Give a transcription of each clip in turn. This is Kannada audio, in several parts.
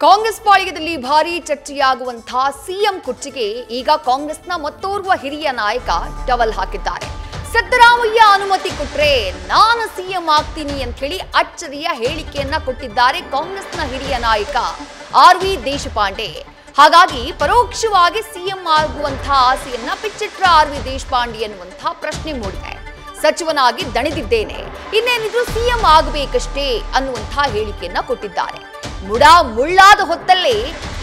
ಕಾಂಗ್ರೆಸ್ ಪಾಳ್ಯದಲ್ಲಿ ಭಾರೀ ಚರ್ಚೆಯಾಗುವಂತಹ ಸಿಎಂ ಕುರ್ಚಿಗೆ ಈಗ ಕಾಂಗ್ರೆಸ್ನ ಮತ್ತೋರ್ವ ಹಿರಿಯ ನಾಯಕ ಟವಲ್ ಹಾಕಿದ್ದಾರೆ. ಸಿದ್ದರಾಮಯ್ಯ ಅನುಮತಿ ಕೊಟ್ರೆ ನಾನು ಸಿಎಂ ಆಗ್ತೀನಿ ಅಂತ ಹೇಳಿ ಅಚ್ಚರಿಯ ಹೇಳಿಕೆಯನ್ನ ಕೊಟ್ಟಿದ್ದಾರೆ ಕಾಂಗ್ರೆಸ್ನ ಹಿರಿಯ ನಾಯಕ ಆರ್.ವಿ. ದೇಶಪಾಂಡೆ. ಹಾಗಾಗಿ ಪರೋಕ್ಷವಾಗಿ ಸಿಎಂ ಆಗುವಂತಹ ಆಸೆಯನ್ನ ಬಿಚ್ಚಿಟ್ರ ಆರ್.ವಿ. ದೇಶಪಾಂಡೆ ಅನ್ನುವಂತಹ ಪ್ರಶ್ನೆ ಮೂಡಿದೆ. ಸಚಿವನಾಗಿ ದಣಿದಿದ್ದೇನೆ, ಇನ್ನೇನಿದ್ರು ಸಿಎಂ ಆಗಬೇಕಷ್ಟೇ ಅನ್ನುವಂತಹ ಹೇಳಿಕೆಯನ್ನ ಕೊಟ್ಟಿದ್ದಾರೆ. ಮುಳ್ಳಾದ ಹೊತ್ತಲ್ಲೇ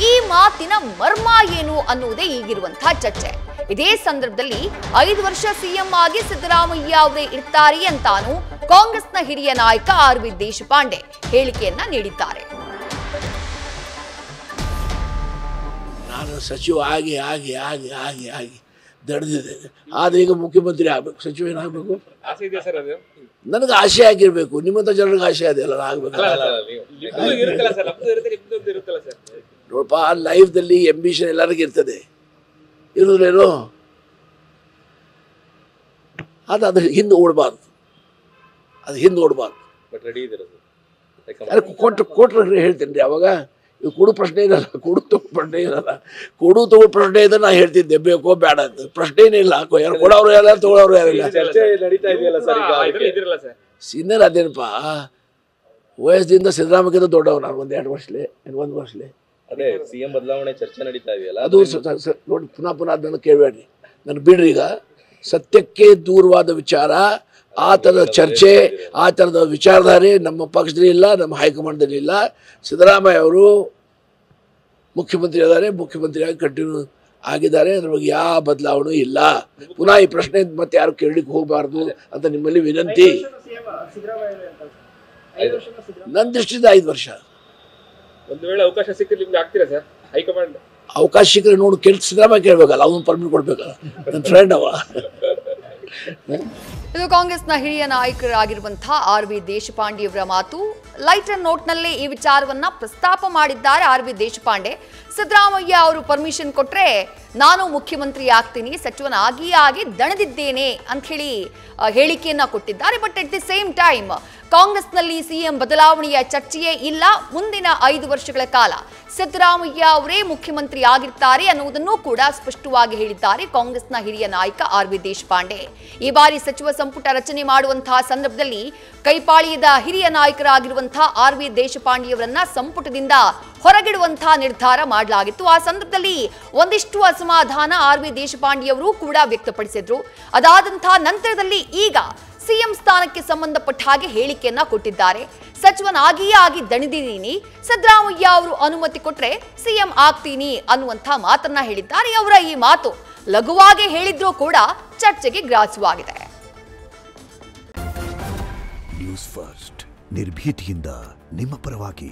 ಈ ಮಾತಿನ ಮರ್ಮ ಏನು ಅನ್ನುವುದೇ ಈಗಿರುವಂತಹ ಚರ್ಚೆ. ಇದೇ ಸಂದರ್ಭದಲ್ಲಿ 5 ವರ್ಷ ಸಿಎಂ ಆಗಿ ಸಿದ್ದರಾಮಯ್ಯ ಅವರೇ ಇರ್ತಾರೆ ಅಂತಾನು ಕಾಂಗ್ರೆಸ್ನ ಹಿರಿಯ ನಾಯಕ ಆರ್.ವಿ. ದೇಶಪಾಂಡೆ ಹೇಳಿಕೆಯನ್ನ ನೀಡಿದ್ದಾರೆ. ನಾನು ಸಚಿವ ಆಗಿ ಆಗಿ ಆಗಿ ಆಗಿ ಆಗಿ ದಡ್ದಿದ್ದೇನೆ, ಆದರೆ ಈಗ ಮುಖ್ಯಮಂತ್ರಿ ಆಗಬೇಕು. ಸಚಿವ ಏನಾಗಬೇಕು ನನಗೆ ಆಸೆ ಆಗಿರ್ಬೇಕು, ನಿಮ್ಮಂತ ಜನರಿಗೆ ಆಸೆ ಅದೆಲ್ಲ ಆಗಬೇಕು. ನೋಡಪ್ಪ, ಲೈಫ್ದಲ್ಲಿ ಎಂಬಿಷನ್ ಎಲ್ಲರಿಗೂ ಇರ್ತದೆ, ಇರೋದ್ರೇನು ಅದ್ರ ಹಿಂದೆ ಓಡಬಾರ್ದು, ಕೊಟ್ರೆ ಹೇಳ್ತೇನೆ ರೀ. ಅವಾಗ ಇವು ಕೊಡು ಪ್ರಶ್ನೆ ಇರಲ್ಲ, ಕೊಡು ತಗೋ ಪ್ರಶ್ನೆ ಇದ್ರೆ ನಾ ಹೇಳ್ತಿದ್ದೆ ಬೇಕೋ ಬೇಡ ಅಂತ. ಪ್ರಶ್ನೆನೇ ಇಲ್ಲ, ಯಾರು ಕೊಡೋರು ಯಾರ ತಗೊಳೋರು ಯಾರಿಲ್ಲ. ಸೀನಿಯರ್ ಅದೇನಪ್ಪ, ವಯಸ್ಸಿಂದ ಸಿದ್ದರಾಮಯ್ಯ ದೊಡ್ಡವ್ ನಾನು ಒಂದು ವರ್ಷಲೇ ಅದೇ ಸಿಎಂ ಬದಲಾವಣೆ ಚರ್ಚೆ ನಡೀತಾ ಇದೆಯಲ್ಲ, ಅದು ನೋಡಿ ಪುನಃ ಅದನ್ನು ಕೇಳಬೇಡ್ರಿ, ನಾನು ಬಿಡ್ರಿ. ಈಗ ಸತ್ಯಕ್ಕೆ ದೂರವಾದ ವಿಚಾರ, ಆ ಥರದ ಚರ್ಚೆ, ಆ ಥರದ ವಿಚಾರಧಾರೆ ನಮ್ಮ ಪಕ್ಷದಲ್ಲಿ ಇಲ್ಲ, ನಮ್ಮ ಹೈಕಮಾಂಡ್ದಲ್ಲಿ ಇಲ್ಲ. ಸಿದ್ದರಾಮಯ್ಯ ಅವರು ಮುಖ್ಯಮಂತ್ರಿ ಇದ್ದಾರೆ, ಮುಖ್ಯಮಂತ್ರಿಯಾಗಿ ಕಂಟಿನ್ಯೂ ಆಗಿದ್ದಾರೆ. ಅದ್ರ ಬಗ್ಗೆ ಯಾವ ಬದಲಾವಣೆ ಇಲ್ಲ. ಪುನಃ ಈ ಪ್ರಶ್ನೆ ಮತ್ತೆ ಯಾರು ಕೇಳಲಿಕ್ಕೆ ಹೋಗಬಾರ್ದು ಅಂತ ನಿಮ್ಮಲ್ಲಿ ವಿನಂತಿ. ನನ್ನ ದೃಷ್ಟಿಯಿಂದ 5 ವರ್ಷ. ಒಂದು ವೇಳೆ ಅವಕಾಶ ಸಿಕ್ಕರೆ ನಿಮ್ಗೆ ಆಗ್ತೀರಾ ಸರ್? ಹೈಕಮಾಂಡ್ ಅವಕಾಶ ಸಿಕ್ಕರೆ ನೋಡಿ ಸಿದ್ದರಾಮಯ್ಯ ಕೇಳಬೇಕಲ್ಲ, ಅವನು ಪರ್ಮಿಟ್ ಕೊಡ್ಬೇಕಲ್ಲ, ನನ್ನ ಫ್ರೆಂಡ್ ಅವ. ಇದು ಕಾಂಗ್ರೆಸ್ನ ಹಿರಿಯ ನಾಯಕರಾಗಿರುವಂತಹ ಆರ್.ವಿ. ದೇಶಪಾಂಡೆ ಅವರ ಮಾತು. ಲೈಟರ್ ನೋಟ್ನಲ್ಲೇ ಈ ವಿಚಾರವನ್ನ ಪ್ರಸ್ತಾಪ ಮಾಡಿದ್ದಾರೆ ಆರ್.ವಿ. ದೇಶಪಾಂಡೆ. ಸಿದ್ದರಾಮಯ್ಯ ಅವರು ಪರ್ಮಿಷನ್ ಕೊಟ್ರೆ ನಾನು ಮುಖ್ಯಮಂತ್ರಿ ಆಗ್ತೀನಿ, ಸಚಿವನಾಗಿ ಆಗಿ ದಣದಿದ್ದೇನೆ ಅಂತ ಹೇಳಿ ಹೇಳಿಕೆಯನ್ನ ಕೊಟ್ಟಿದ್ದಾರೆ. But at the same time ಕಾಂಗ್ರೆಸ್ನಲ್ಲಿ ಸಿಎಂ ಬದಲಾವಣೆಯ ಚರ್ಚೆಯೇ ಇಲ್ಲ. ಮುಂದಿನ 5 ವರ್ಷಗಳ ಕಾಲ ಸಿದ್ದರಾಮಯ್ಯ ಅವರೇ ಮುಖ್ಯಮಂತ್ರಿ ಆಗಿರ್ತಾರೆ ಅನ್ನುವುದನ್ನು ಕೂಡ ಸ್ಪಷ್ಟವಾಗಿ ಹೇಳಿದ್ದಾರೆ ಕಾಂಗ್ರೆಸ್ನ ಹಿರಿಯ ನಾಯಕ ಆರ್.ವಿ. ದೇಶಪಾಂಡೆ. ಈ ಬಾರಿ ಸಚಿವ ಸಂಪುಟ ರಚನೆ ಮಾಡುವಂತಹ ಸಂದರ್ಭದಲ್ಲಿ ಕೈಪಾಳ್ಯದ ಹಿರಿಯ ನಾಯಕರಾಗಿರುವಂತಹ ಆರ್.ವಿ. ದೇಶಪಾಂಡೆಯವರನ್ನ ಸಂಪುಟದಿಂದ ಹೊರಗಿಡುವಂತಹ ನಿರ್ಧಾರ ಮಾಡಲಾಗಿತ್ತು. ಆ ಸಂದರ್ಭದಲ್ಲಿ ಒಂದಿಷ್ಟು ಅಸಮಾಧಾನ ಆರ್.ವಿ. ದೇಶಪಾಂಡೆಯವರು ಕೂಡ ವ್ಯಕ್ತಪಡಿಸಿದ್ರು. ಅದಾದಂತಹ ನಂತರದಲ್ಲಿ ಈಗ ಸಿಎಂ ಸ್ಥಾನಕ್ಕೆ ಸಂಬಂಧಪಟ್ಟ ಹಾಗೆ ಹೇಳಿಕೆಯನ್ನ ಕೊಟ್ಟಿದ್ದಾರೆ. ಸಚಿವನಾಗಿಯೇ ಆಗಿ ದಣಿದಿದ್ದೀನಿ, ಸಿದ್ದರಾಮಯ್ಯ ಅವರು ಅನುಮತಿ ಕೊಟ್ರೆ ಸಿಎಂ ಆಗ್ತೀನಿ ಅನ್ನುವಂಥ ಮಾತನ್ನ ಹೇಳಿದ್ದಾರೆ. ಅವರ ಈ ಮಾತು ಲಘುವಾಗಿ ಹೇಳಿದ್ರೂ ಕೂಡ ಚರ್ಚೆಗೆ ಗ್ರಾಸವಾಗಿದೆ. ನ್ಯೂಸ್ ಫಸ್ಟ್ ನಿರ್ಭೀತಿಯಿಂದ ನಿಮ್ಮ ಪರವಾಗಿ.